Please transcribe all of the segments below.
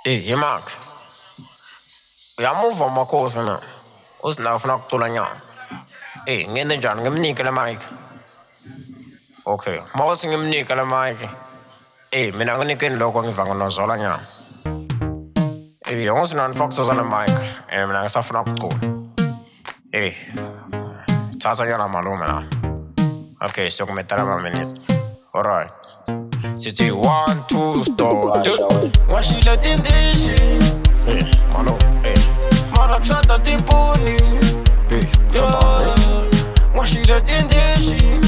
Hey, Mark, uyamuva Makhos na uzinafuna kucula nyana. Ngente njani ngimnike le mic. Okay, mawuthi ngimnike le mic. Mina nginikeni lokho ngiva ngonozola nyana. Ungasinanifactors on the mic. Mina ngisafuna kucula. Thatha nyana malume la. Okay, siyokumetela ama-minutes. Alright. Sithi 1, 2, stop. Washile tindishi Malume. mara kushata tipuni Washile tindishi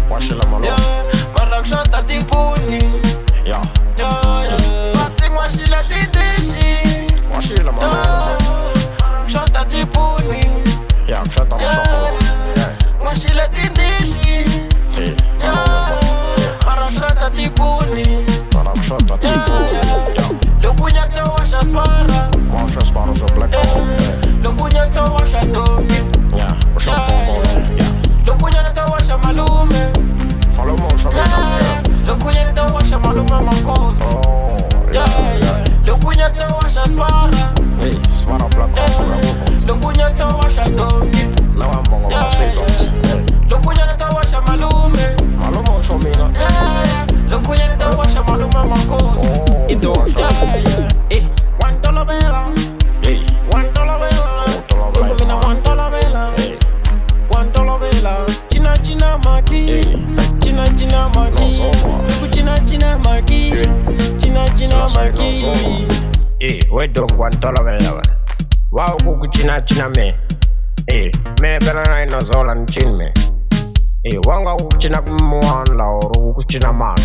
Washila malume. mara kushata tipuni Yeah. Bati washile tindishi Washila malume. kushata tipuni Yeah, kushata mashoko. Washile tindishi mara kushata tipuni Mara kushata tipuni. Yeah. Lokunya to washa spara Washa spara zo black hole. Lokunya to washa toki Yeah, washa pombo. Yeah. Lokunya to washa malume Malume washa black. Lokunya to washa malume Makhos Oh, yeah. Lokunya to washa spara Hey, smara black hole. Lokunya to washa toki Now I'm bongo freedoms. Lokunya to washa malume Malume washa mina. Lokunya to washa malume Makhos Ido. $1 bella Hey. $1 bella $1 bella. Look mina $1 bella Hey. $1 bella China maki China maki Nozola. Look China maki China maki We don't want all of it. Wow, kuku china me. Me better na Nozola and chin me. Wanga kuku china kumuan la or kuku china mark.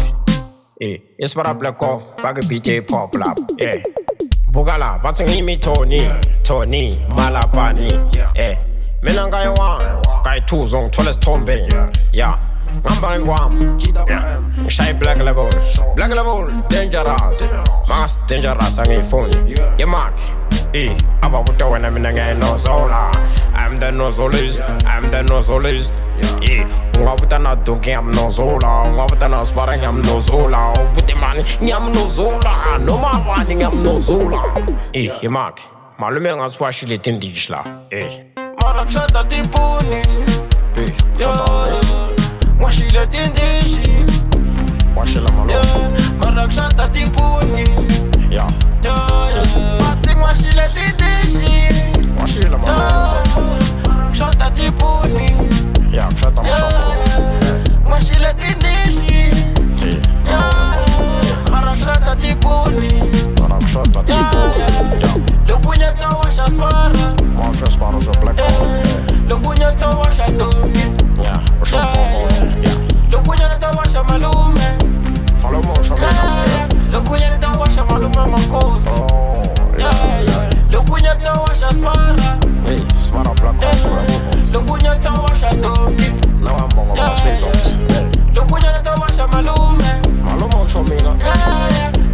It's para black off, faggy PJ pop lap. Bugala, batting me Tony, Malapani. Menanga one, Kai two zone, tallest tombe. Yeah. Number one, shy black level, dangerous, mass dangerous, and a phone. Yeah, Mark, about when I'm in a Nozola. I'm the Nozolist, Waputana donkey, I'm Nozola, Waputana sparring, I'm Nozola, put the money, I'm Nozola, no more warning, I'm Nozola. Yeah, Mark, Malume has washed it in Dishla. Mara kushata tipuni Washile tindishi Washila malume. Mara kushata tipuni Yeah. Bati washile tindishi Washila malume. Kushata tipuni Yeah, kushata mashoko. Washile tindishi Mara kushata tipuni Mara kushata tipuni. Yeah. Lokunya to washa spara Washa spara zo black hole. Lokunya to washa toki Yeah, washa pombo. Yeah. Lokunya to washa malume Malume washa mina. Lokunya to washa malume Makhos Oh, yeah. Lokunya to washa spara Hey, smara black hole. Lokunya to washa toki Now I'm bongo freedoms. Lokunya to washa malume Malume washa mina.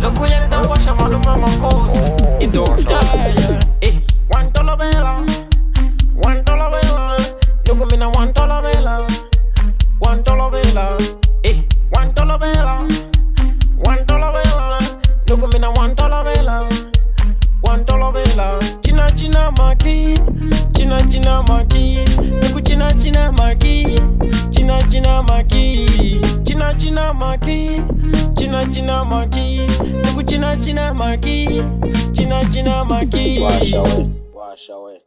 Lokunya to washa malume Makhos Oh, $1 bella $1 bella Look mina $1 bella $1 bella $1 bella $1 bella Look mina $1 bella $1 bella China maki China maki Look China maki China maki China maki China maki Look China maki China maki Washa away.